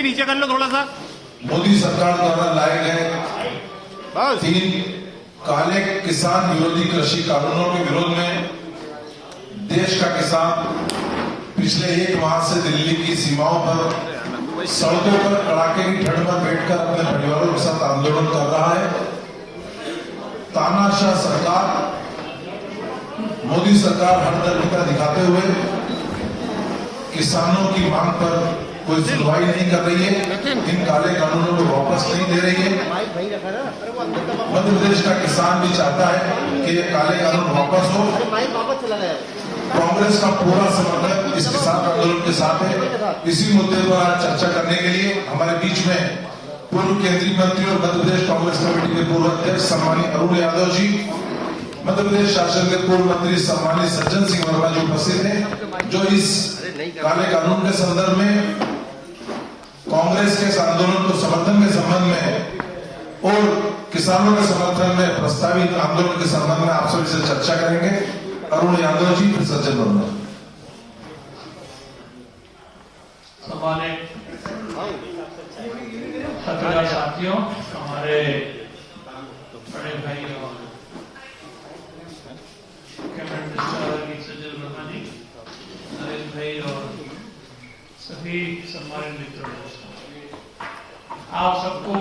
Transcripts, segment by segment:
पीछे कर लो थोड़ा सा। मोदी सरकार द्वारा लाए गए बस 3 काले किसान विरोधी कृषि कानूनों के विरोध में देश का किसान पिछले 1 माह से दिल्ली की सीमाओं पर सड़कों पर कड़ाके की ठंड में बैठकर अपने परिवारों के साथ आंदोलन कर रहा है। तानाशाह सरकार, मोदी सरकार हठधर्मिता दिखाते हुए किसानों की मांग पर कोई सुनवाई नहीं कर रही है, इन काले कानूनों को वापस नहीं दे रही है। मध्य प्रदेश का किसान भी चाहता है कि ये काले कानून वापस हो। कांग्रेस का पूरा समर्थन इस किसान आंदोलन के साथ है। इसी मुद्दे पर आज चर्चा करने के लिए हमारे बीच में पूर्व केंद्रीय मंत्री और मध्य प्रदेश कांग्रेस कमेटी के पूर्व अध्यक्ष सम्मानित अरुण यादव जी, मध्य प्रदेश शासन के पूर्व मंत्री सम्मानित सज्जन सिंह वर्मा जी उपस्थित हैं, जो इस काले कानून के संदर्भ में कांग्रेस के इस आंदोलन को समर्थन के संबंध में और किसानों के समर्थन में प्रस्तावित आंदोलन के संबंध में आप सभी से चर्चा करेंगे। अरुण यादव जी, फिर सज्जन वर्मा। सम्मानित पत्रकार साथियों, हमारे बड़े भाई और कैबिनेट मिनिस्टर सज्जन वर्मा जी, नरेश भाई और सभी सम्मानित मित्रों, आप सबको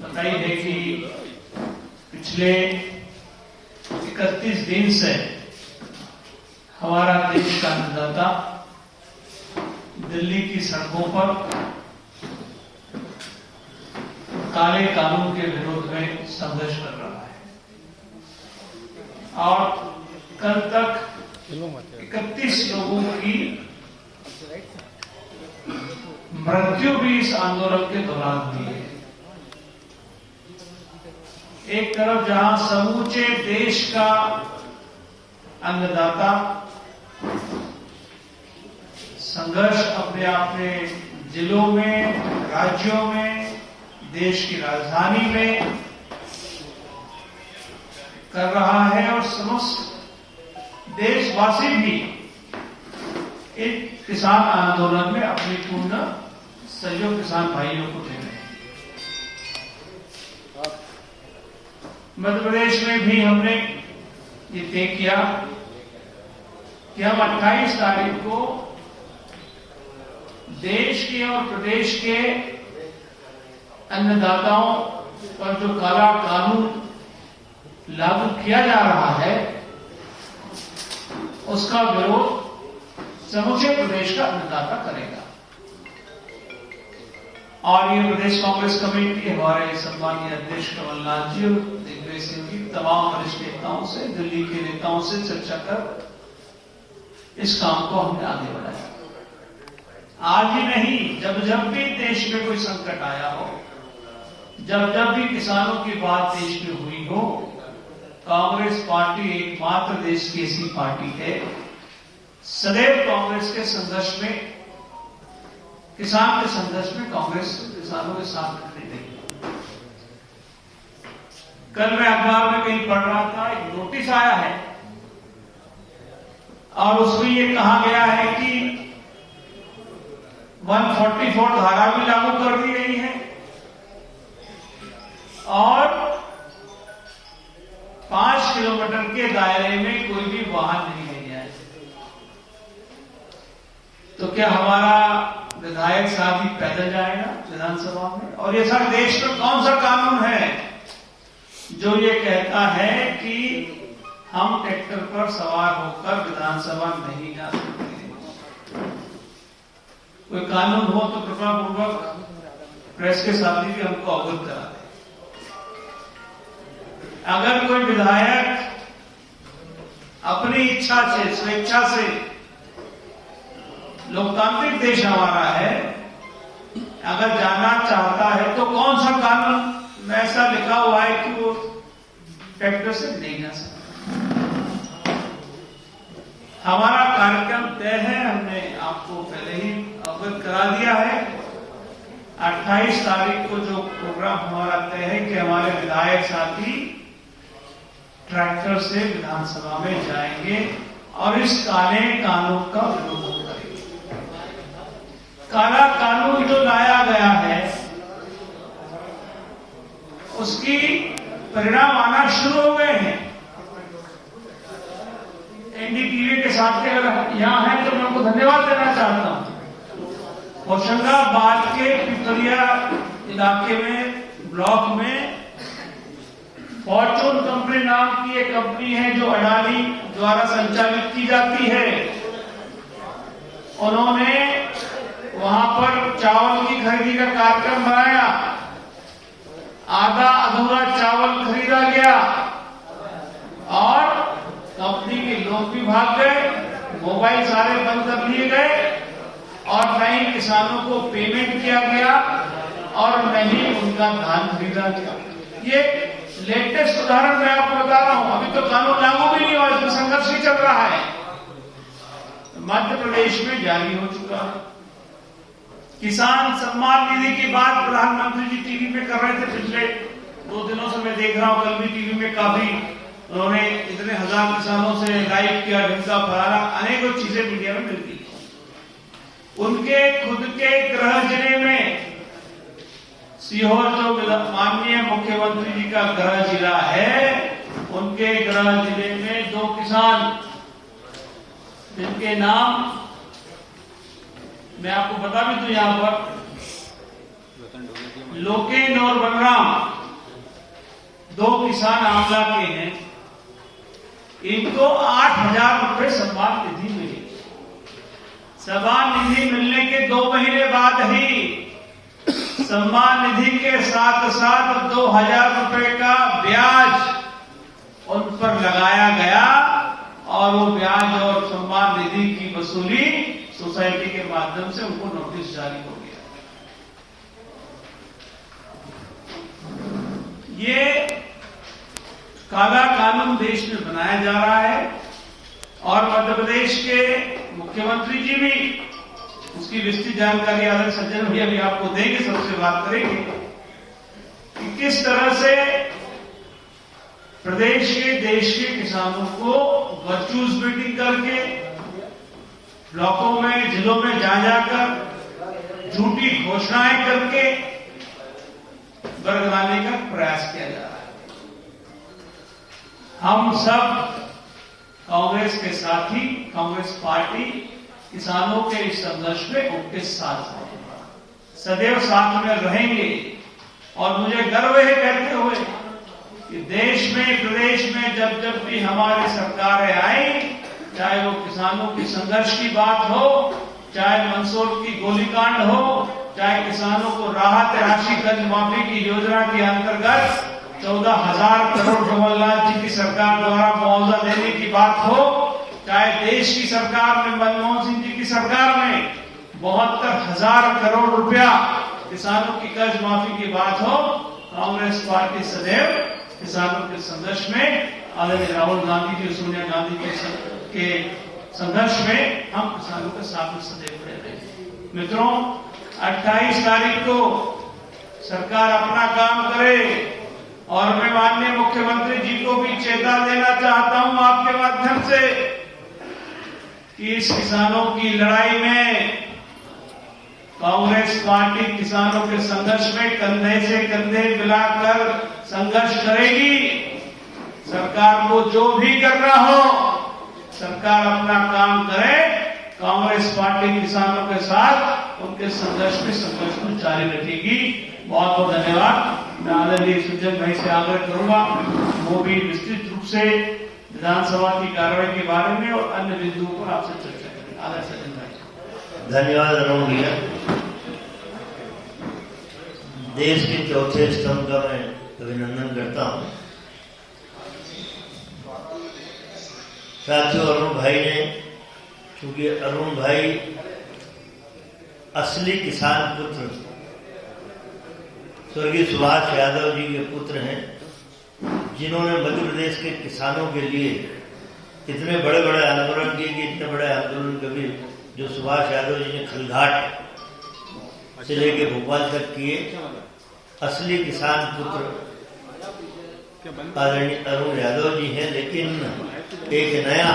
पता ही है कि पिछले 31 दिन से हमारा देश का अन्नदाता दिल्ली की सड़कों पर काले कानून के विरोध में संघर्ष कर रहा है और कल तक 31 लोगों की मृत्यु भी इस आंदोलन के दौरान हुई है। एक तरफ जहां समूचे देश का अन्नदाता संघर्ष अपने अपने जिलों में, राज्यों में, देश की राजधानी में कर रहा है और समस्त देशवासी भी एक किसान आंदोलन में अपनी पूर्ण सहयोग किसान भाइयों को दे रहे हैं। मध्य प्रदेश में भी हमने ये तय किया कि हम 28 तारीख को देश के और प्रदेश के अन्नदाताओं पर जो काला कानून लागू किया जा रहा है उसका विरोध समूचे प्रदेश का अन्नदाता करेगा। और ये प्रदेश कांग्रेस कमेटी हमारे सम्मानीय अध्यक्ष कमलनाथ जी और दिग्विजय सिंह जी, तमाम वरिष्ठ नेताओं से, दिल्ली के नेताओं से चर्चा कर इस काम को हमने आगे बढ़ाया। आज ही नहीं, जब जब भी देश में कोई संकट आया हो, जब जब भी किसानों की बात देश में हुई हो, कांग्रेस पार्टी एकमात्र देश की ऐसी पार्टी है सदैव कांग्रेस के संघर्ष में, किसान के संघर्ष में कांग्रेस किसानों के साथ खड़ी रही। कल मैं अखबार में कहीं पढ़ रहा था, एक नोटिस आया है और उसमें ये कहा गया है कि 144 धारा भी लागू कर दी गई है और 5 किलोमीटर के दायरे में कोई भी वाहन नहीं ले जाए। तो क्या हमारा विधायक साहब ही पैदल जाएगा विधानसभा में? और ये सर देश में कौन सा कानून है जो ये कहता है कि हम ट्रैक्टर पर सवार होकर विधानसभा नहीं जा सकते? कोई कानून हो तो कृपा पूर्वक प्रेस के साथी भी हमको अवगत करा दें। अगर कोई विधायक अपनी इच्छा से, स्वेच्छा से, लोकतांत्रिक देश हमारा है, अगर जाना चाहता है तो कौन सा कानून में ऐसा लिखा हुआ है कि वो ट्रैक्टर से नहीं जा सकता? हमारा कार्यक्रम तय है, हमने आपको पहले ही अवगत करा दिया है। 28 तारीख को जो प्रोग्राम हमारा तय है कि हमारे विधायक साथी ट्रैक्टर से विधानसभा में जाएंगे और इस काले कानून का विरोध करेंगे। काला कानून जो लाया परिणाम आना शुरू हो गए हैं। एनडीटीवी के साथ के अगर यहाँ है तो मैं उनको धन्यवाद देना चाहता हूं। होशंगाबाद के पिपरिया इलाके में, ब्लॉक में फॉर्चून कंपनी नाम की एक कंपनी है जो अडानी द्वारा संचालित की जाती है। उन्होंने वहां पर चावल की खरीदी का कार्यक्रम बनाया, आधा अधूरा चावल खरीदा गया और कंपनी के लोग भी भाग गए, मोबाइल सारे बंद कर लिए गए और न ही किसानों को पेमेंट किया गया और न ही उनका धान खरीदा गया। ये लेटेस्ट उदाहरण मैं आपको बता रहा हूं, अभी तो कानून लागू भी नहीं हुआ, इसमें संघर्ष ही चल रहा है। मध्य प्रदेश में जारी हो चुका है। किसान सम्मान निधि की बात प्रधानमंत्री जी टीवी पे कर रहे थे, पिछले 2 दिनों से मैं देख रहा हूं, कल भी टीवी में काफी उन्होंने इतने हजार किसानों से लाइव किया, ढंका फरारा, अनेकों चीजें मीडिया में मिलती। उनके खुद के गृह जिले में, सीहोर जो माननीय मुख्यमंत्री जी का गृह जिला है, उनके गृह जिले में 2 किसान जिनके नाम मैं आपको बता भी दूं यहां पर, लोकेन और बलराम, 2 किसान आंवला के हैं। इनको 8,000 रुपए सम्मान निधि मिली। सम्मान निधि मिलने के 2 महीने बाद ही सम्मान निधि के साथ साथ 2,000 रुपए का ब्याज उन पर लगाया गया और वो ब्याज और सम्मान निधि की वसूली सोसाइटी के माध्यम से उनको नोटिस जारी हो गया। ये काला कानून देश में बनाया जा रहा है और मध्य प्रदेश के मुख्यमंत्री जी भी उसकी विस्तृत जानकारी आदरणीय सज्जन भैया भी आपको देंगे, सबसे बात करेंगे कि किस तरह से प्रदेश के, देश के किसानों को वर्चुअल मीटिंग करके, ब्लॉकों में, जिलों में जा जाकर झूठी घोषणाएं करके बरगलाने का प्रयास किया जा रहा है। हम सब कांग्रेस के साथी, कांग्रेस पार्टी किसानों के इस संघर्ष में उनके साथ हैं, सदैव साथ में रहेंगे। और मुझे गर्व है कहते हुए कि देश में, प्रदेश में जब जब भी हमारी सरकारें आई, चाहे वो किसानों की संघर्ष की बात हो, चाहे मंदसौर की गोलीकांड हो, चाहे किसानों को राहत राशि कर्ज माफी की योजना के अंतर्गत 14,000 करोड़ कमलनाथ जी की सरकार द्वारा मुआवजा देने की बात हो, चाहे देश की सरकार में, मनमोहन सिंह जी की सरकार में 72,000 करोड़ रुपया किसानों की कर्ज माफी की बात हो, कांग्रेस पार्टी सदैव किसानों के संघर्ष में, आदरणीय राहुल गांधी जी, सोनिया गांधी के संघर्ष में हम किसानों के साथ में सदैव खड़े रहे। मित्रों, 28 तारीख को सरकार अपना काम करे और मैं माननीय मुख्यमंत्री जी को भी चेता देना चाहता हूं आपके माध्यम से कि इस किसानों की लड़ाई में कांग्रेस पार्टी किसानों के संघर्ष में कंधे से कंधे मिलाकर संघर्ष करेगी। सरकार को जो भी करना हो, सरकार अपना काम करे, कांग्रेस पार्टी किसानों के साथ उनके संघर्ष को जारी रखेगी। बहुत बहुत धन्यवाद। मैं आदरणीय सज्जन भाई से आग्रह करूंगा वो भी विस्तृत रूप से विधानसभा की कार्रवाई के बारे में और अन्य बिंदुओं पर आपसे चर्चा करें। आदरणीय सज्जन भाई। धन्यवाद अरुण भैया। देश के चौथे स्तंभ का मैं अभिनंदन करता हूं। साथियों, अरुण भाई ने, चूंकि अरुण भाई असली किसान पुत्र स्वर्गीय सुभाष यादव जी के पुत्र हैं, जिन्होंने मध्य प्रदेश के किसानों के लिए इतने बड़े बड़े आंदोलन किए कि इतने बड़े आंदोलन कभी जो सुभाष यादव जी ने खलघाट से लेकर भोपाल तक किए। असली किसान पुत्र आदरणीय अरुण यादव जी हैं। लेकिन एक नया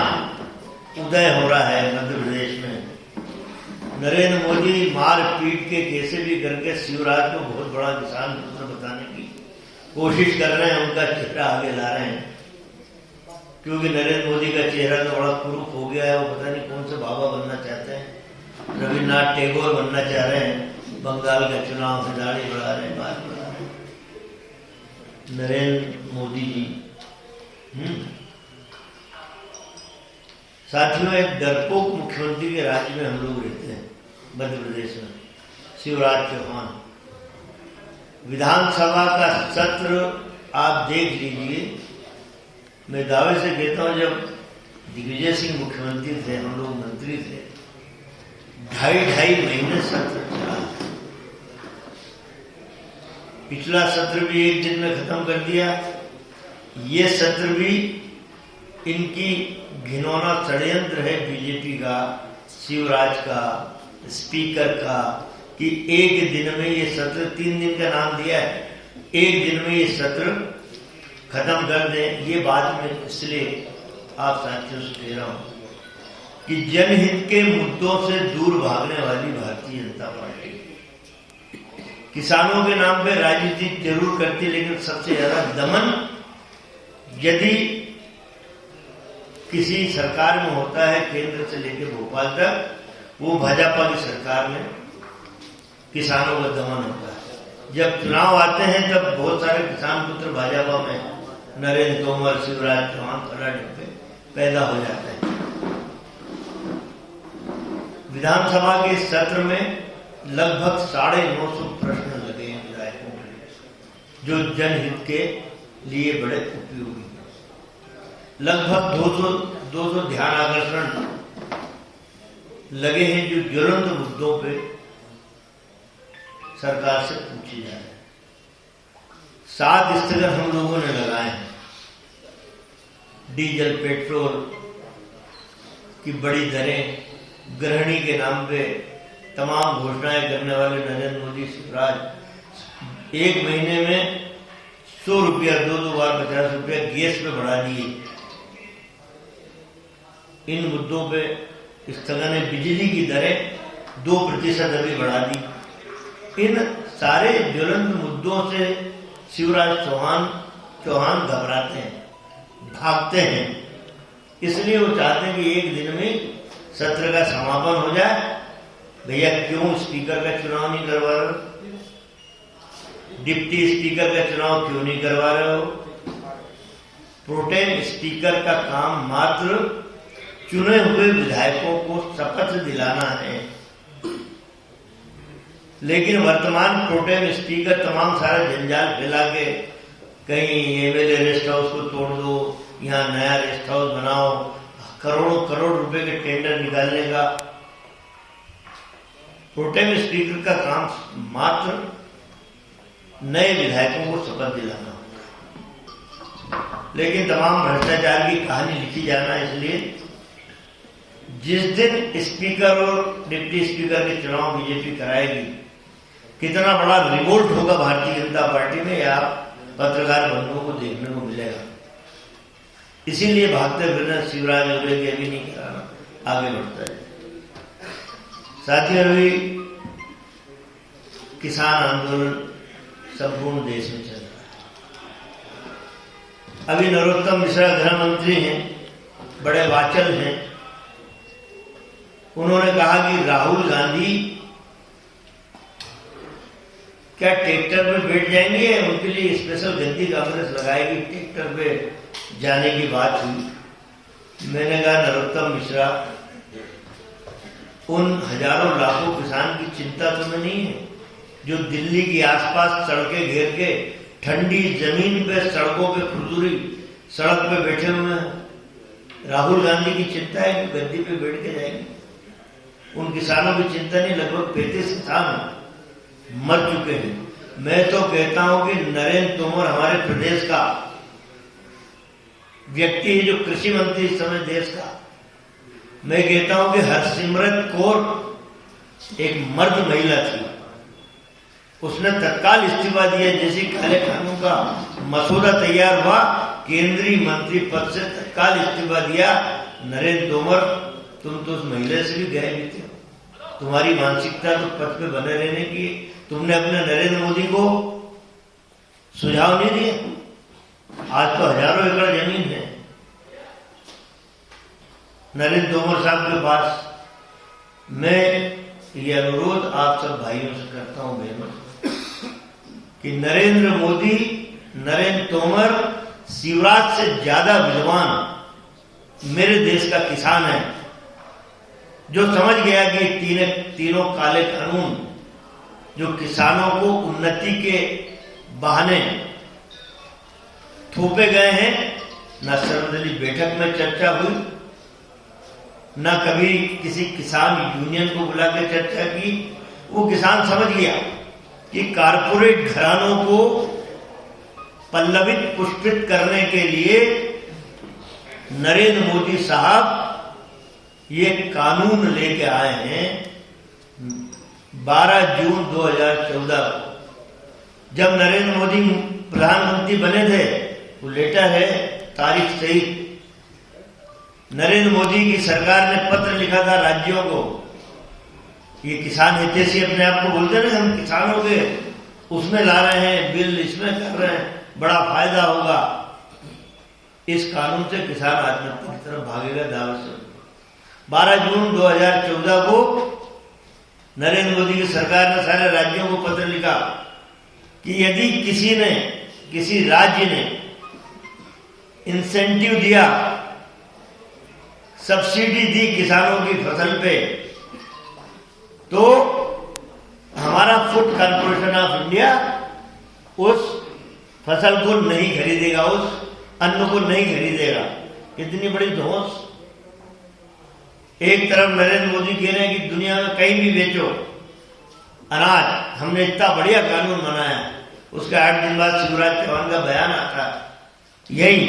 उदय हो रहा है मध्य प्रदेश में। नरेंद्र मोदी मार पीट के कैसे भी करके शिवराज को बहुत बड़ा किसान पुत्र बताने की कोशिश कर रहे हैं उनका चेहरा आगे ला रहे हैं, क्योंकि नरेंद्र मोदी का चेहरा तो बड़ा कुरूप हो गया है। वो पता नहीं कौन से बाबा बनना चाहते हैं, रविन्द्रनाथ टैगोर बनना चाह रहे हैं, बंगाल का चुनाव में दाढ़ी बढ़ा रहे हैं, बात बढ़ा रहे हैं। नरेंद्र मोदी जी साथियों, एक डरपोक मुख्यमंत्री के राज्य में हम लोग रहते हैं मध्य प्रदेश में, शिवराज चौहान। विधानसभा का सत्र आप देख लीजिए, मैं दावे से कहता हूं जब दिग्विजय सिंह मुख्यमंत्री थे, हम लोग मंत्री थे, 2.5 महीने सत्र चला। पिछला सत्र भी एक दिन में खत्म कर दिया। ये सत्र भी इनकी घिनौना षड्यंत्र है बीजेपी का, शिवराज का, स्पीकर का, कि एक दिन में ये सत्र, 3 दिन का नाम दिया है, एक दिन में ये सत्र खत्म कर दें। ये बात में इसलिए आप साथियों से कह रहा हूं कि जनहित के मुद्दों से दूर भागने वाली भारतीय जनता पार्टी किसानों के नाम पे राजनीति जरूर करती, लेकिन सबसे ज्यादा दमन यदि किसी सरकार में होता है, केंद्र से लेकर भोपाल तक, वो भाजपा की सरकार में किसानों का दमन होता है। जब चुनाव आते हैं तब बहुत सारे किसान पुत्र भाजपा में, नरेंद्र तोमर, शिवराज चौहान, फलाने पे पैदा हो जाते हैं। विधानसभा के सत्र में लगभग 950 प्रश्न लगे हैं विधायकों के लिए, जो जनहित के लिए बड़े उपयोगी हैं। लगभग 200 ध्यान आकर्षण लगे हैं, जो ज्वलंत मुद्दों पे सरकार से पूछे जा रहे हैं। 7 स्थगन हम लोगों ने लगाए हैं। डीजल पेट्रोल की बड़ी दरें, गृहिणी के नाम पे तमाम घोषणाएं करने वाले नरेंद्र मोदी, शिवराज 1 महीने में 100 रुपया, 2 बार 50 रुपया गैस पे बढ़ा दिए। इन मुद्दों पे स्थगन है। बिजली की दरें 2% अभी बढ़ा दी। इन सारे ज्वलंत मुद्दों से शिवराज चौहान घबराते हैं, भागते हैं। इसलिए वो चाहते हैं कि एक दिन में सत्र का समापन हो जाए। भैया क्यों स्पीकर का चुनाव नहीं करवा रहे हो? डिप्टी स्पीकर का चुनाव क्यों नहीं करवा रहे हो? प्रोटेम स्पीकर का काम मात्र चुने हुए विधायकों को शपथ दिलाना है, लेकिन वर्तमान प्रोटेम स्पीकर तमाम सारा जंजाल फैला के कहीं एमएलए रेस्ट हाउस को तोड़ दो, यहाँ नया रेस्ट हाउस बनाओ, करोड़ रुपए के टेंडर निकालने का। प्रोटेम स्पीकर का काम मात्र नए विधायकों को शपथ दिलाना, लेकिन तमाम भ्रष्टाचार की कहानी लिखी जाना। इसलिए जिस दिन स्पीकर और डिप्टी स्पीकर के चुनाव बीजेपी कराएगी, कितना बड़ा रिवोल्ट होगा भारतीय जनता पार्टी में, या पत्रकार बंधुओं को देखने को मिलेगा। इसीलिए भागते फिरना शिवराज बोले कि अभी नहीं कराना, आगे बढ़ता है। साथियों, अभी किसान आंदोलन संपूर्ण देश में चल रहा है। अभी नरोत्तम मिश्रा गृह मंत्री हैं, बड़े वाचल हैं। उन्होंने कहा कि राहुल गांधी क्या ट्रैक्टर पे बैठ जाएंगे, उनके लिए स्पेशल गद्दी कांग्रेस लगाएगी, ट्रैक्टर पे जाने की बात हुई। मैंने कहा नरोत्तम मिश्रा, उन हजारों लाखों किसान की चिंता तुम्हें नहीं है जो दिल्ली के आसपास सड़कें घेर के ठंडी जमीन पे, सड़कों पे, खुरदुरी सड़क पे बैठे हुए हैं। राहुल गांधी की चिंता है कि गद्दी पे बैठ के जाएंगे। उन किसानों की चिंता नहीं। लगभग 35 किसान मर चुके हैं। मैं तो कहता हूं कि नरेंद्र तोमर हमारे प्रदेश का व्यक्ति है, जो कृषि मंत्री इस समय देश का। मैं कहता हूं कि हरसिमरत कौर एक मर्द महिला थी, उसने तत्काल इस्तीफा दिया। जैसे काले कानून का मसौदा तैयार हुआ, केंद्रीय मंत्री पद से तत्काल इस्तीफा दिया। नरेंद्र तोमर, तुम तो उस महिला से भी गए भी थे। तुम्हारी मानसिकता तो पद पे बने रहने की। तुमने अपने नरेंद्र मोदी को सुझाव नहीं दिए। आज तो हजारों एकड़ जमीन है नरेंद्र तोमर साहब के पास। मैं ये अनुरोध आप सब भाइयों से करता हूं बहनों कि नरेंद्र मोदी, नरेंद्र तोमर शिवराज से ज्यादा विद्वान मेरे देश का किसान है, जो समझ गया कि तीनों काले कानून जो किसानों को उन्नति के बहाने थोपे गए हैं, न सर्वदलीय बैठक में चर्चा हुई, न कभी किसी किसान यूनियन को बुला के चर्चा की। वो किसान समझ गया कि कारपोरेट घरानों को पल्लवित पुष्पित करने के लिए नरेंद्र मोदी साहब ये कानून लेके आए हैं। 12 जून 2014 को जब नरेंद्र मोदी प्रधानमंत्री बने थे, वो लेटर है तारीख सहित। नरेंद्र मोदी की सरकार ने पत्र लिखा था राज्यों को। ये किसान हितैषी अपने आप को बोलते हैं ना, हम किसानों के उसमें ला रहे हैं बिल, इसमें कर रहे हैं, बड़ा फायदा होगा। इस कानून से किसान आत्महत्या की तरफ भागेगा दावे से। 12 जून 2014 को नरेंद्र मोदी की सरकार ने सारे राज्यों को पत्र लिखा कि यदि किसी राज्य ने इंसेंटिव दिया, सब्सिडी दी किसानों की फसल पे, तो हमारा फूड कॉर्पोरेशन ऑफ इंडिया उस फसल को नहीं खरीदेगा, उस अन्न को नहीं खरीदेगा। कितनी बड़ी धौंस। एक तरफ नरेंद्र मोदी कह रहे हैं कि दुनिया में कहीं भी बेचो अनाज, हमने इतना बढ़िया कानून बनाया। उसके 8 दिन बाद शिवराज चौहान का बयान आता यही,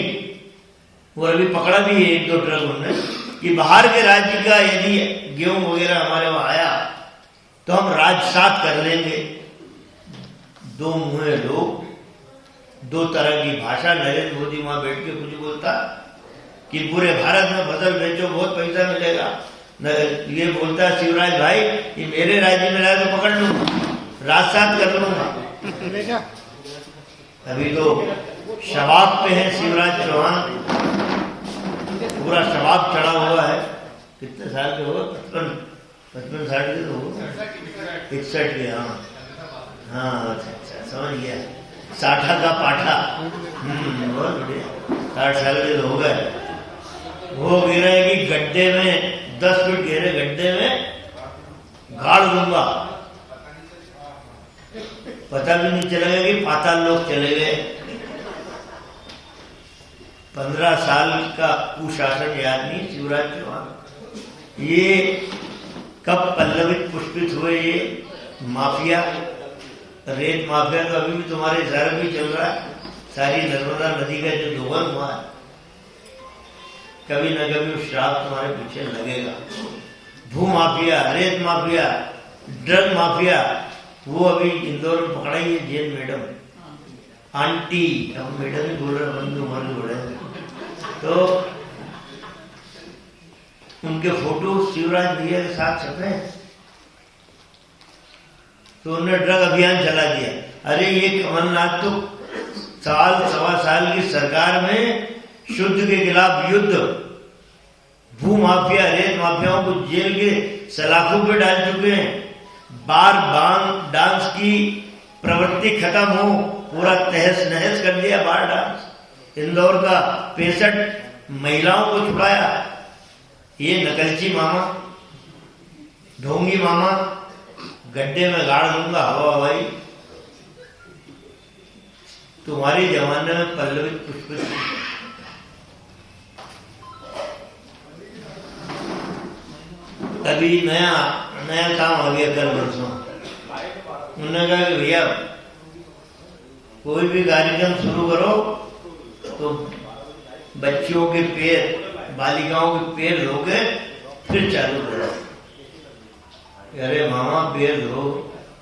वो अभी पकड़ा भी है 1-2 ट्रक उन्होंने, कि बाहर के राज्य का यदि गेहूं वगैरह हमारे वहां आया तो हम राजसात कर लेंगे। दो मुंहे लोग, दो तरह की भाषा। नरेंद्र मोदी वहां बैठ के कुछ बोलता कि पूरे भारत में फसल बेचो, बहुत पैसा मिलेगा। ये बोलता है शिवराज भाई, ये मेरे राज्य में लाए तो पकड़ लूंगा, राजसात कर लूंगा। अभी तो शबाब पे है शिवराज चौहान, पूरा शबाब चढ़ा हुआ है। कितने साल के हो? 55 साल के तो हो, 61 के। हाँ अच्छा, समझ गया। 60 का पाठा। बहुत बढ़िया। 60 साल के तो हो गए। वो गिरा है कि गड्ढे में 10 फीट गहरे गड्ढे में गाड़ दूंगा, पता भी नहीं चलेगा कि पाताल लोग चले गए। 15 साल का कुशासन याद नहीं शिवराज चौहान। ये कब पल्लवित पुष्पित हुए ये माफिया, रेत माफिया तो अभी भी तुम्हारे इशारे भी चल रहा है। सारी नर्मदा नदी का जो दोहन हुआ है, कभी न कभी उस श्राप तुम्हारे पीछे लगेगा। भू माफिया, रेत माफिया, ड्रग माफिया, वो अभी इंदौर में पकड़ा ही है जैन मैडम, आंटी, अब मैडम ही बोल रहे, बंधु मर्द बोले, तो उनके फोटो शिवराज भैया के साथ छपे, तो उन्होंने ड्रग अभियान चला दिया। अरे ये कमलनाथ तो सवा साल की सरकार में शुद्ध के खिलाफ युद्ध, भू माफिया, रेत माफियाओं को जेल के सलाखों पे डाल चुके हैं। बार बांग डांस की प्रवृत्ति खत्म हो, पूरा तहस नहस कर दिया बार डांस। इंदौर का 65 महिलाओं को छुड़ाया। ये नकलची मामा, ढोंगी मामा, गड्ढे में गाड़ दूंगा हवा हवाई। तुम्हारी जमाने में पल्लवित पुष्पित। अभी नया काम आ गया कल परसों। उन्होंने कहा कि भैया कोई भी कार्यक्रम शुरू करो तो बच्चियों के पैर, बालिकाओं के पैर धोके फिर चालू करो। अरे मामा पैर धो,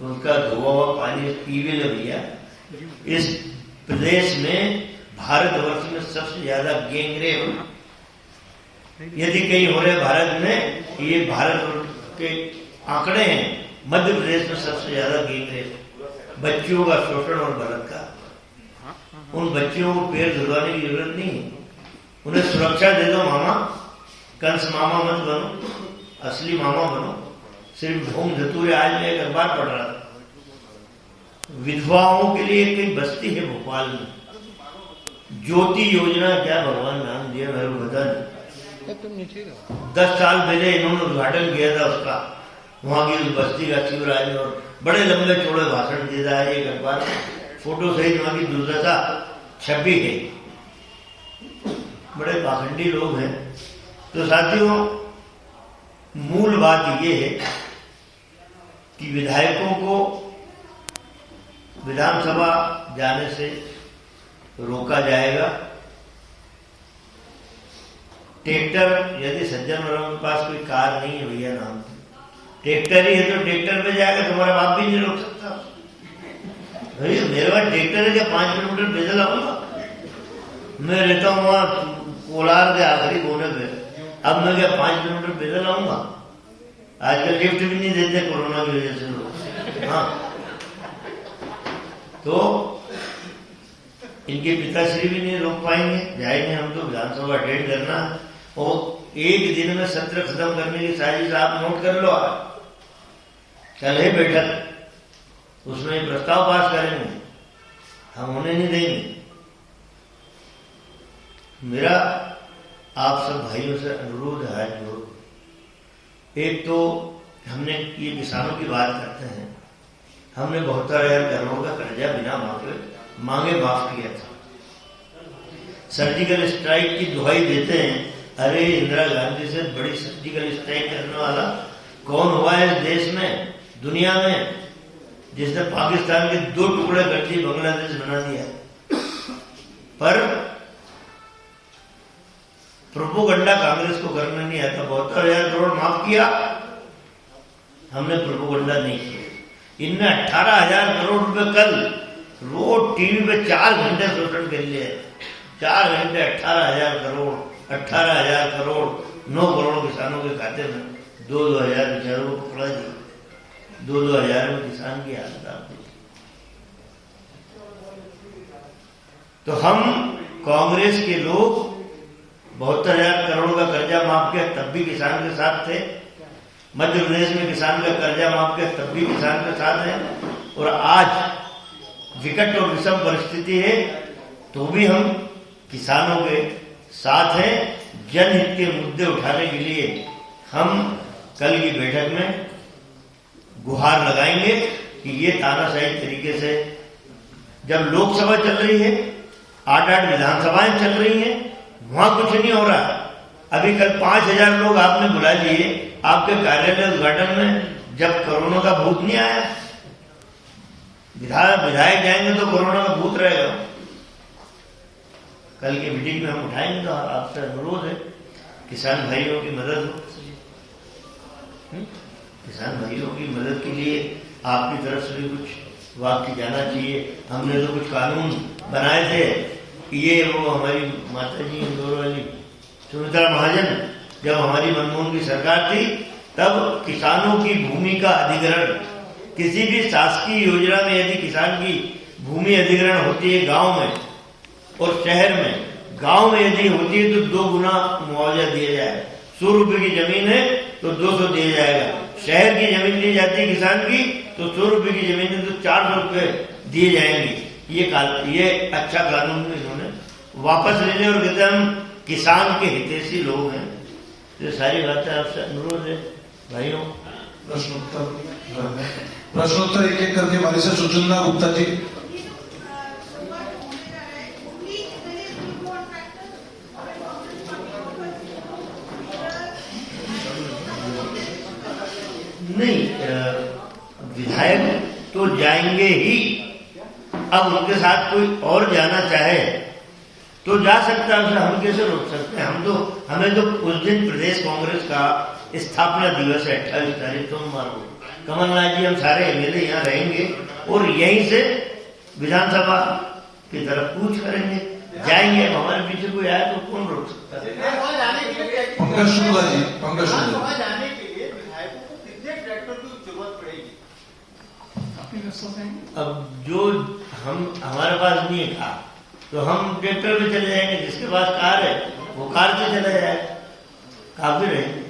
उसका धोआ हुआ पानी पीवे ले भैया। इस प्रदेश में, भारतवर्ष में सबसे ज्यादा गैंगरेप यदि कहीं हो रहे भारत में, ये भारत के आंकड़े हैं। मध्य प्रदेश में सबसे ज्यादा गैंगरेप, बच्चियों का शोषण और बलात्कार। उन बच्चियों को पैर धुलवाने की जरूरत नहीं है। उन्हें सुरक्षा दे दो मामा, कंस मामा मत बनो, असली मामा बनो। सिर्फ ढोंग धतूरे। आज मैं एक अखबार पढ़ रहा था, विधवाओं के लिए कई बस्ती है भोपाल में, ज्योति योजना, क्या भगवान नाम दिया मेरे को पता नहीं। 10 साल पहले इन्होंने उद्घाटन किया था उसका, वहां की उस बस्ती का शिवराज ने, और बड़े लंबे चौड़े भाषण दे रहा है। एक अखबार फोटो सहित वहां की दुर्दशा छपी है। बड़े पाखंडी लोग हैं। तो साथियों, मूल बात यह है कि विधायकों को विधानसभा जाने से रोका जाएगा। ट्रैक्टर, यदि सज्जन वर्ग के पास कोई कार नहीं है, भैया नाम ट्रैक्टर ही है तो ट्रैक्टर पे जाएगा, तुम्हारा बाप भी नहीं रोक सकता। भैया मेरे पास ट्रैक्टर है, क्या 5 किलोमीटर पैदल आऊंगा? मैं रहता हूँ वहां कोलार के आखिरी कोने पे, अब मैं क्या 5 किलोमीटर पैदल आऊंगा? आजकल लिफ्ट भी नहीं देते कोरोना की वजह से लोग। हाँ, तो इनके पिताश्री भी नहीं रोक पाएंगे। जाएंगे हम तो विधानसभा अटेंड करना, और एक दिन में सत्र खत्म करने की साजिश आप नोट कर लो। कल है बैठक, उसमें प्रस्ताव पास करेंगे, हम होने नहीं देंगे। मेरा आप सब भाइयों से अनुरोध है, जो एक तो हमने ये किसानों की बात करते हैं, हमने 72,000 करोड़ का कर्जा बिना मांगे माफ किया था। सर्जिकल स्ट्राइक की दुहाई देते हैं। अरे इंदिरा गांधी से बड़ी सर्जिकल स्ट्राइक करने वाला कौन हुआ है इस देश में, दुनिया में, जिसने पाकिस्तान के 2 टुकड़े कर दिए, बांग्लादेश बना दिया। पर प्रोपोगंडा कांग्रेस को करना नहीं आता। 72,000 करोड़ माफ किया, हमने प्रोपोगंडा नहीं किया। इनने 18,000 करोड़ रुपए कल रोज टीवी पे 4 घंटे शोषण कर लिए। 4 घंटे 18,000 करोड़, 18,000 करोड़ 9 करोड़ किसानों के खाते में 2-2 हजार बेचारों को पकड़ा दिया। 2-2 हजार में किसान की हालत आप देखिए। तो हम कांग्रेस के लोग 72,000 करोड़ का कर्जा माफ किया, तब भी किसान के साथ थे। मध्य प्रदेश में किसान का कर्जा माफ किया, तब भी किसान के साथ है। और आज विकट और विषम परिस्थिति है, तो भी हम किसानों के साथ हैं। जनहित के मुद्दे उठाने के लिए हम कल की बैठक में गुहार लगाएंगे कि ये तानाशाही तरीके से, जब लोकसभा चल रही है, 8-8 विधानसभाएं चल रही हैं, वहां कुछ नहीं हो रहा। अभी कल 5,000 लोग आपने बुला लिए आपके कार्यालय उद्घाटन में, जब कोरोना का भूत नहीं आया। विधायक जाएंगे तो कोरोना का भूत रहेगा। कल की मीटिंग में हम उठाएंगे। तो आपसे अनुरोध है, किसान भाइयों की मदद हो। किसान भाइयों की मदद के लिए आपकी तरफ से भी कुछ वाक्य जाना चाहिए। हमने तो कुछ कानून बनाए थे, ये वो हमारी माता जी इंदौर वाली सुमित्रा महाजन, जब हमारी मनमोहन की सरकार थी, तब किसानों की भूमि का अधिग्रहण, किसी भी शासकीय योजना में यदि किसान की भूमि अधिग्रहण होती है गांव में और शहर में, गांव में यदि होती है तो 2 गुना मुआवजा दिया जाएगा। 100 रुपए की जमीन है तो 200 दिया जाएगा। शहर की जमीन ली जाती है किसान की तो 100 रुपए की जमीन है तो 400 रुपए दिए जाएंगे। ये अच्छा कानून इन्होंने वापस ले लिया और कहते हम किसान के हितैषी लोग हैं। ये सारी बातें आपसे अनुरोध है भाइयों। प्रश्नोत्तर एक-एक करके हमारे से सुचंदा गुप्ता जी। नहीं, विधायक तो जाएंगे ही। अब उनके साथ कोई और जाना चाहे तो जा सकता है, हम कैसे रोक सकते हैं? हमें तो उस दिन प्रदेश कांग्रेस का स्थापना दिवस है 28 तारीख सोमवार को। कमलनाथ जी हम सारे एमएलए यहाँ रहेंगे और यहीं से विधानसभा की तरफ कूच करेंगे, जाएंगे। अब हमारे पीछे कोई आए तो कौन रोक सकता है? पंकज शुक्ला जी, पंकज शुक्ला, अब जो हमारे पास नहीं था, तो हम ट्रैक्टर पे चले जाएंगे, जिसके पास कार है वो कार से चला जाए, काफी रहेंगे।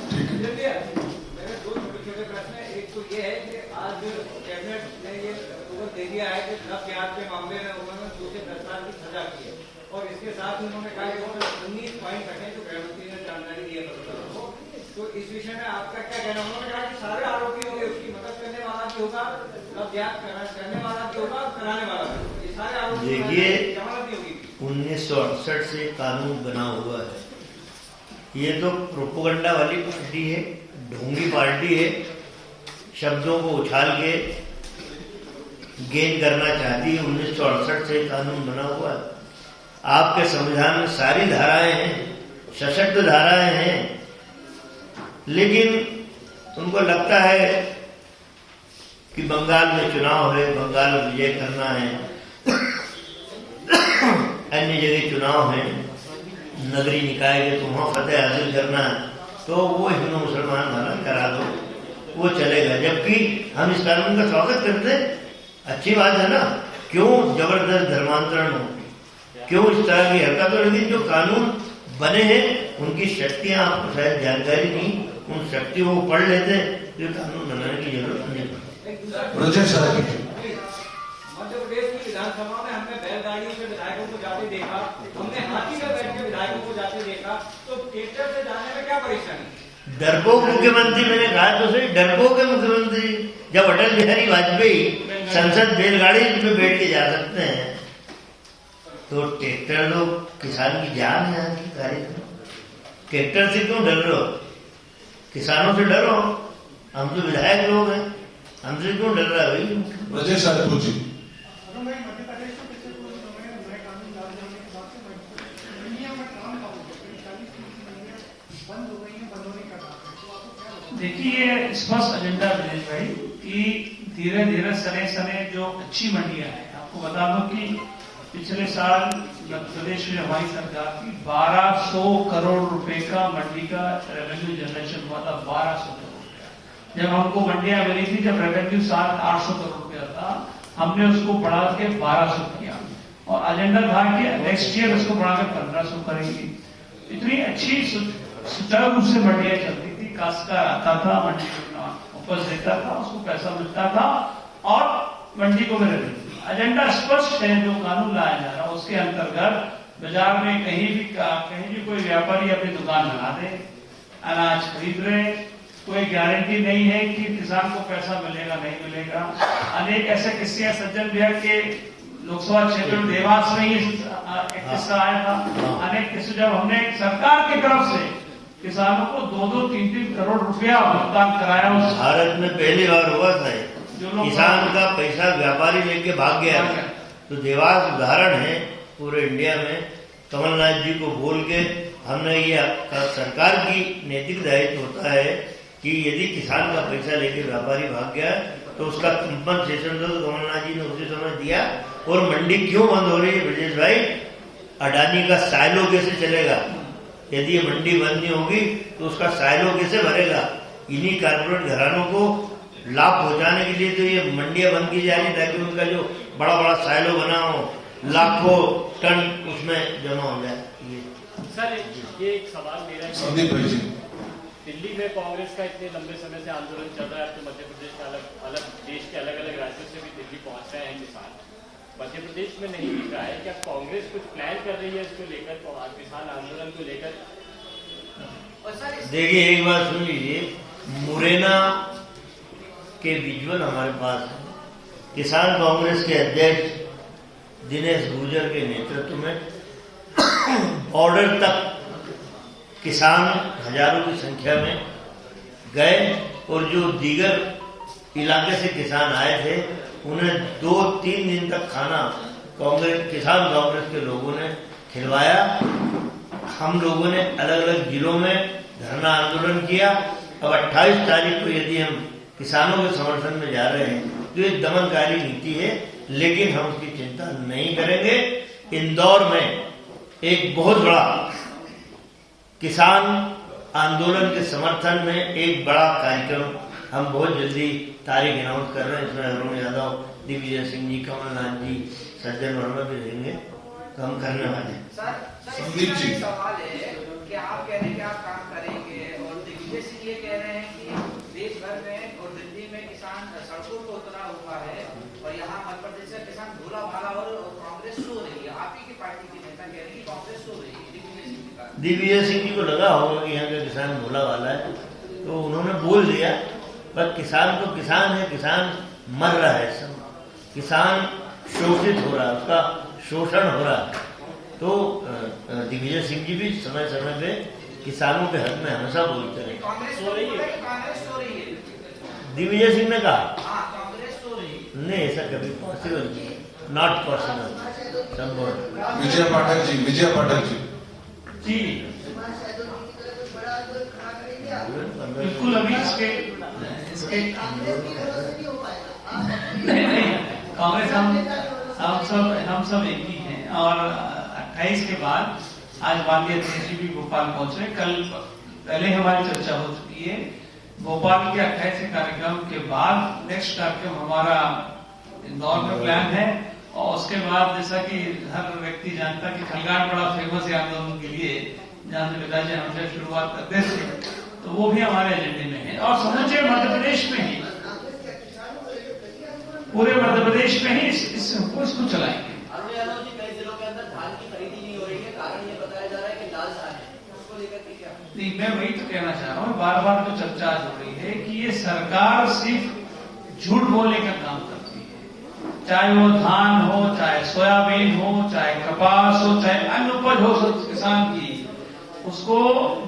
मेरे दो छोटे प्रश्न है। एक तो ये है कि आज कैबिनेट ने ये अप्रूवल दे दिया है कि ड्रग प्याज के मामले में उन्होंने 2 से 10 साल की सजा की है, और इसके साथ उन्होंने कहा कि 19 पॉइंट रखे जो गृहमंत्री ने जानकारी दी है पत्रकारों को। तो इस विषय में आपका क्या कहना? उन्होंने कहा कि सारे आरोपी होंगे, उसकी मदद करने वाला भी होगा, ड्रग प्याज करने वाला भी होगा और कराने वाला भी होगा। ये सारे आरोपी देखिए, जमानत भी होगी। 1968 से कानून बना हुआ है। ये तो प्रोपोगंडा वाली पार्टी है, ढोंगी पार्टी है, शब्दों को उछाल के गेन करना चाहती है। 1968 से कानून बना हुआ है। आपके संविधान में सारी धाराएं हैं, सशक्त धाराएं हैं, लेकिन उनको लगता है कि बंगाल में चुनाव है, बंगाल में विजय करना है, अन्य जगह चुनाव है, नगरीय निकाय के तो वहां फतेह हासिल करना है, तो वो हिंदू मुसलमान वाला करा दो, वो चलेगा। जबकि हम इस कानून का स्वागत करते हैं, अच्छी बात है ना। क्यों जबरदस्त धर्मांतरण हो, क्यों इस तरह की हरकत हो? लेकिन जो कानून बने हैं उनकी शक्तियां आपको शायद जानकारी नहीं, उन शक्तियों को पढ़ लेते तो ये कानून बनाने की जरूरत नहीं पड़ती। मध्य प्रदेश की विधानसभा में हमने बैलगाड़ियों से विधायकों को जाते देखा, हमने हाथी में बैठ के विधायकों को जाते देखा, तो ट्रैक्टर से जाने में क्या परेशानी? डरपोक मुख्यमंत्री, मैंने कहा तो सही, डरपोक है मुख्यमंत्री। जब अटल बिहारी वाजपेयी संसद बैलगाड़ी में बैठ के जा सकते हैं, तो ट्रैक्टर तो किसान की जान है। यहाँ की कार्यक्रम ट्रैक्टर से क्यों डर रहे हो? किसानों से डरो, हम तो विधायक लोग हैं, हमसे क्यों डर रहा है भाई? ब्रजेश राजपूत जी। देखिए, स्पष्ट एजेंडा दिनेश भाई कि धीरे धीरे सने सने जो अच्छी मंडियां हैं, आपको बता दूं कि पिछले साल मध्य प्रदेश में हमारी सरकार की 1200 करोड़ रुपए का मंडी का रेवेन्यू जनरेशन हुआ था। 1200 करोड़ रुपया जब हमको मंडियां मिली थी, जब रेवेन्यू 800 करोड़ रुपया था, हमने उसको बढ़ा के 1200 किया, और एजेंडा था कि नेक्स्ट ईयर उसको बढ़ाकर 1500 करेंगे। इतनी अच्छी सुचारू रूप से मंडियां चलती थी, काश्तकार आता था, मंडी में उपज देता था, उसको पैसा मिलता था और मंडी को भी रेवेन्यू। एजेंडा स्पष्ट है, जो कानून लाया जा रहा है उसके अंतर्गत बाजार में कहीं भी कोई व्यापारी अपनी दुकान बना दे, अनाज खरीद रहे, कोई गारंटी नहीं है कि किसान को पैसा मिलेगा नहीं मिलेगा। अनेक ऐसे किस्से हैं, सज्जन बिहार के लोकसभा क्षेत्र में देवास में ही एक किस्सा आया था। अनेक किस्से जब हमने सरकार की तरफ से किसानों को 2-2, 3-3 करोड़ रुपया भुगतान कराया। भारत में पहली बार हुआ था, किसान का पैसा व्यापारी लेके भाग गया। तो देवास उदाहरण है पूरे इंडिया में। कमलनाथ जी को बोल के हमने ये सरकार की नैतिक दायित्व होता है कि यदि किसान का पैसा लेके व्यापारी भाग गया तो उसका कंपनसेशन तो कमलनाथ जी ने उसी समय दिया। और मंडी क्यों बंद हो रही है ब्रजेश भाई? अडानी का साइलो कैसे चलेगा? यदि ये मंडी बंद नहीं होगी तो उसका साइलो कैसे भरेगा? इन्हीं कारपोरेट घरानों को लाभ पहुंचाने के लिए तो ये मंडियां बंद की जा रही, ताकि उनका जो बड़ा बड़ा साइलो बना हो, लाखों टन उसमें जमा हो जाए। सर, ये एक सवाल मेरा संदीप भाई जी। दिल्ली में कांग्रेस का इतने लंबे समय से आंदोलन चल रहा है, तो मध्य प्रदेश के अलग देश के अलग अलग राज्यों से भी दिल्ली पहुंच रहे हैं किसान। मध्य प्रदेश में नहीं दिख रहा है, क्या कांग्रेस कुछ प्लान कर रही है इसको लेकर, किसान आंदोलन को लेकर? देखिए, एक बात सुन लीजिए, मुरैना के विजुअल हमारे पास है। किसान कांग्रेस के अध्यक्ष दिनेश गुर्जर के नेतृत्व में बॉर्डर तक किसान हजारों की संख्या में गए, और जो दीगर इलाके से किसान आए थे उन्हें 2-3 दिन तक खाना किसान कांग्रेस के लोगों ने खिलवाया। हम लोगों ने अलग अलग जिलों में धरना आंदोलन किया। अब 28 तारीख को यदि हम किसानों के समर्थन में जा रहे हैं तो ये दमनकारी नीति है, लेकिन हम उसकी चिंता नहीं करेंगे। इंदौर में एक बहुत बड़ा किसान आंदोलन के समर्थन में एक बड़ा कार्यक्रम हम बहुत जल्दी तारीख अनाउंस कर रहे हैं। इसमें अरुण यादव, दिग्विजय सिंह जी, कमलनाथ जी, सज्जन वर्मा भी रहेंगे। हम करने वाले हैं। संदीप जी। सवाल है कि आप कह रहे हैं कि आप काम करेंगे और दिग्विजय सिंह ये कह रहे हैं कि देश भर में और दिल्ली में किसान सड़कों पर उतरा हुआ है और यहाँ मध्य प्रदेश का किसान भूला भाला और कांग्रेस सो रही है। आप ही की पार्टी के नेता कह रहे हैं कि कांग्रेस सो रही है दिग्विजय सिंह के कारण। दिग्विजय सिंह जी को लगा होगा कि यहाँ का किसान भोला वाला है, तो उन्होंने बोल दिया। पर किसान तो किसान है, किसान मर रहा है, सब किसान शोषित हो रहा है, उसका शोषण हो रहा है। तो दिग्विजय सिंह जी भी समय समय पे किसानों के हक में हमेशा बोलते रहे। कांग्रेस सो रही है, कांग्रेस सो रही है। दिग्विजय सिंह ने कहा हाँ, कांग्रेस सो रही है। नहीं, ऐसा कभी पॉसिबल नहीं, नॉट पॉसिबल, संभव। विजय पाठक जी, विजय पाठक जी। जी बिल्कुल, अभी इसके नहीं, कांग्रेस हम सब एक ही हैं। और 28 के बाद आज माननीय अध्यक्ष जी भी भोपाल पहुंच रहे। कल पहले हमारी चर्चा हो चुकी है। भोपाल के 28 कार्यक्रम के बाद नेक्स्ट कार्यक्रम हमारा इंदौर में प्लान है। और उसके बाद जैसा कि हर व्यक्ति जानता कि खलगाड़ बड़ा फेमस है आंदोलन के लिए, जहां से पिताजी हमसे शुरुआत करते थे, तो वो भी हमारे एजेंडे में है। और समूचे मध्य प्रदेश में ही, पूरे मध्य प्रदेश में ही इसको चलाएंगे। अरुण यादव जी, कई जिलों के अंदर धान की खरीदी नहीं हो रही है, कारण ये बताया जा रहा है कि लाल धान है, उसको लेकर के क्या? नहीं, मैं वही तो कहना चाह रहा हूँ। बार बार तो चर्चा हो रही है कि ये सरकार सिर्फ झूठ बोलने का काम करती है, चाहे वो धान हो, चाहे सोयाबीन हो, चाहे कपास हो, चाहे अन्य उपज हो किसान की, उसको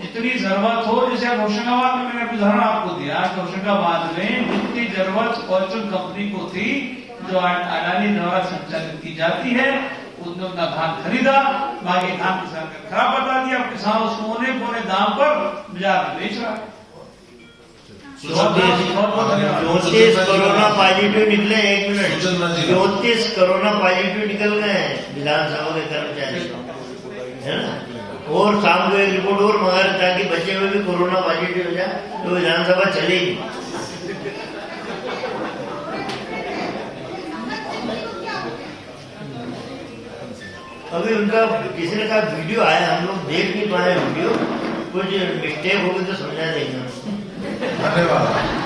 जितनी जरूरत हो। जैसे होशंगाबाद में मैंने उदाहरण आपको दिया कि होशंगाबाद में जितनी जरूरत फॉर्चून कंपनी को थी, जो अडानी द्वारा संचालित की जाती है, उन्होंने अपना धान खरीदा, बाकी धान किसान का खराब बता दिया। किसान उसको होने पौने दाम पर बाजार में बेच रहा है। 34 कोरोना पॉजिटिव निकले, 1 मिनट, 34 कोरोना पॉजिटिव निकल गए हैं विधानसभा के कर्मचारी, है ना। और शाम को एक रिपोर्ट और मंगा रहे ताकि बच्चे में भी कोरोना पॉजिटिव हो जाए तो विधानसभा चलेगी। अभी उनका किसी ने कहा वीडियो आया, हम लोग देख नहीं पाए वीडियो, कुछ मिस्टेक होगी तो समझा देंगे। धन्यवाद।